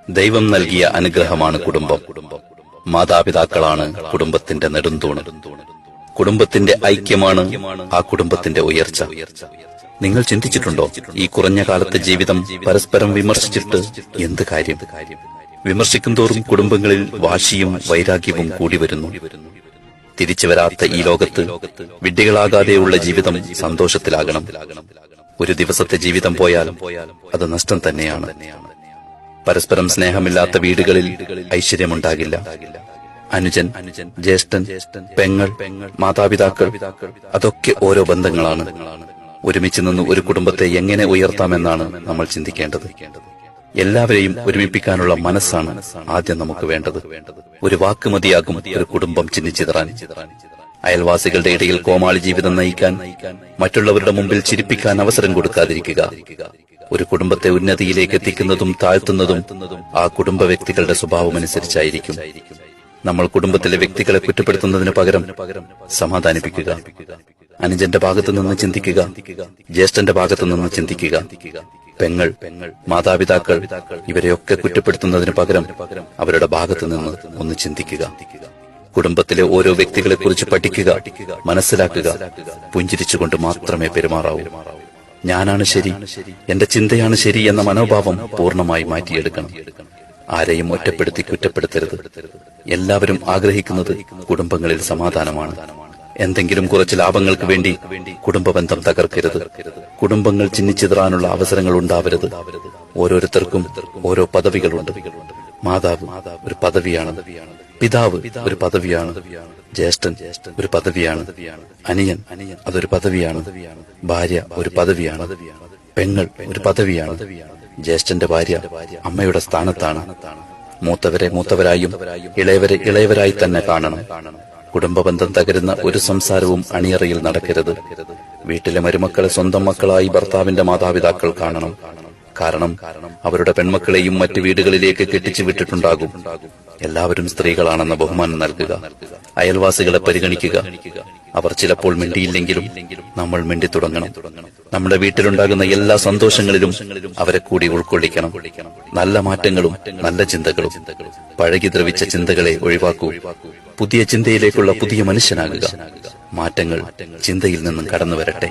ദൈവം നൽകിയ അനുഗ്രഹമാണ് കുടുംബം. മാതാപിതാക്കളാണ് കുടുംബത്തിന്റെ നെടുന്തൂണ്. കുടുംബത്തിന്റെ ഐക്യമാണ് ആ കുടുംബത്തിന്റെ ഉയർച്ച. നിങ്ങൾ ചിന്തിച്ചിട്ടുണ്ടോ, ഈ കുറഞ്ഞ കാലത്തെ ജീവിതം പരസ്പരം വിമർശിച്ചിട്ട് എന്ത് കാര്യം? വിമർശിക്കും തോറും കുടുംബങ്ങളിൽ വാശിയും വൈരാഗ്യവും കൂടി വരുന്നു. തിരിച്ചു വരാത്ത ഈ ലോകത്ത് വിഡ്ഢികളാകാതെയുള്ള ജീവിതം സന്തോഷത്തിലാകണം. ഒരു ദിവസത്തെ ജീവിതം പോയാൽ അത് നഷ്ടം തന്നെയാണ്. പരസ്പരം സ്നേഹമില്ലാത്ത വീടുകളിൽ ഐശ്വര്യമുണ്ടാകില്ല. അനുജൻ, ജ്യേഷ്ഠൻ, പെങ്ങൾ, മാതാപിതാക്കൾ, അതൊക്കെ ഓരോ ബന്ധങ്ങളാണ്. ഒരുമിച്ച് നിന്ന് ഒരു കുടുംബത്തെ എങ്ങനെ ഉയർത്താമെന്നാണ് നമ്മൾ ചിന്തിക്കേണ്ടത്. എല്ലാവരെയും ഒരുമിപ്പിക്കാനുള്ള മനസ്സാണ് ആദ്യം നമുക്ക് വേണ്ടത്. ഒരു വാക്ക് മതിയാകും ഒരു കുടുംബം ചിന്നിച്ചിതറാൻ. അയൽവാസികളുടെ ഇടയിൽ കോമാളി ജീവിതം നയിക്കാൻ, മറ്റുള്ളവരുടെ മുമ്പിൽ ചിരിപ്പിക്കാൻ അവസരം കൊടുക്കാതിരിക്കുക. ഒരു കുടുംബത്തെ ഉന്നതിയിലേക്ക് എത്തിക്കുന്നതും താഴ്ത്തുന്നതും ആ കുടുംബ വ്യക്തികളുടെ സ്വഭാവമനുസരിച്ചായിരിക്കും. നമ്മൾ കുടുംബത്തിലെ വ്യക്തികളെ കുറ്റപ്പെടുത്തുന്നതിന് പകരം സമാധാനിപ്പിക്കുക. അനുജന്റെ ഭാഗത്തു നിന്ന് ചിന്തിക്കുക, ജ്യേഷ്ഠന്റെ ഭാഗത്തു നിന്ന് ചിന്തിക്കുക. പെങ്ങൾ, മാതാപിതാക്കൾ, ഇവരെയൊക്കെ കുറ്റപ്പെടുത്തുന്നതിന് പകരം അവരുടെ ഭാഗത്തു നിന്ന് ഒന്ന് ചിന്തിക്കുക. കുടുംബത്തിലെ ഓരോ വ്യക്തികളെ കുറിച്ച് പഠിക്കുക, മനസ്സിലാക്കുക. പുഞ്ചിരിച്ചുകൊണ്ട് മാത്രമേ പെരുമാറാവൂ. ഞാനാണ് ശരി, എന്റെ ചിന്തയാണ് ശരി എന്ന മനോഭാവം പൂർണ്ണമായി മാറ്റിയെടുക്കണം. ആരെയും ഒറ്റപ്പെടുത്തി കുറ്റപ്പെടുത്തരുത്. എല്ലാവരും ആഗ്രഹിക്കുന്നത് കുടുംബങ്ങളിൽ സമാധാനമാണ്. എന്തെങ്കിലും കുറച്ച് ലാഭങ്ങൾക്ക് വേണ്ടി കുടുംബബന്ധം തകർക്കരുത്. കുടുംബങ്ങൾ ചിന്നിച്ചിതറാനുള്ള അവസരങ്ങൾ ഉണ്ടാവരുത്. ഓരോരുത്തർക്കും ഓരോ പദവികളുണ്ട്. മാതാവ് ഒരു പദവിയാണ്, പിതാവ് ഒരു പദവിയാണ്, ജ്യേഷ്ഠൻ ഒരു പദവിയാണ്, അനിയൻ അതൊരു പദവിയാണ്, ഭാര്യ ഒരു പദവിയാണ്, പെങ്ങൾ ഒരു പദവിയാണ്. ജ്യേഷ്ഠന്റെ ഭാര്യ അമ്മയുടെ സ്ഥാനത്താണ്. മൂത്തവരെ മൂത്തവരായും ഇളയവരെ ഇളയവരായി തന്നെ കാണണം. കുടുംബബന്ധം തകരുന്ന ഒരു സംസാരവും അണിയറയിൽ നടക്കരുത്. വീട്ടിലെ മരുമക്കളെ സ്വന്തം മക്കളായി ഭർത്താവിന്റെ മാതാപിതാക്കൾ കാണണം. കാരണം അവരുടെ പെൺമക്കളെയും മറ്റു വീടുകളിലേക്ക് കെട്ടിച്ചു വിട്ടിട്ടുണ്ടാകും. എല്ലാവരും സ്ത്രീകളാണെന്ന ബഹുമാനം നൽകുക. അയൽവാസികളെ പരിഗണിക്കുക. അവർ ചിലപ്പോൾ മിണ്ടിയില്ലെങ്കിലും നമ്മൾ മിണ്ടി തുടങ്ങണം. നമ്മുടെ വീട്ടിലുണ്ടാകുന്ന എല്ലാ സന്തോഷങ്ങളിലും അവരെ കൂടി ഉൾക്കൊള്ളിക്കണം. നല്ല മാറ്റങ്ങളും നല്ല ചിന്തകളും. പഴകി ദ്രവിച്ച ചിന്തകളെ ഒഴിവാക്കൂ. പുതിയ ചിന്തയിലേക്കുള്ള പുതിയ മനുഷ്യനാകുക. മാറ്റങ്ങൾ ചിന്തയിൽ നിന്നും കടന്നു വരട്ടെ.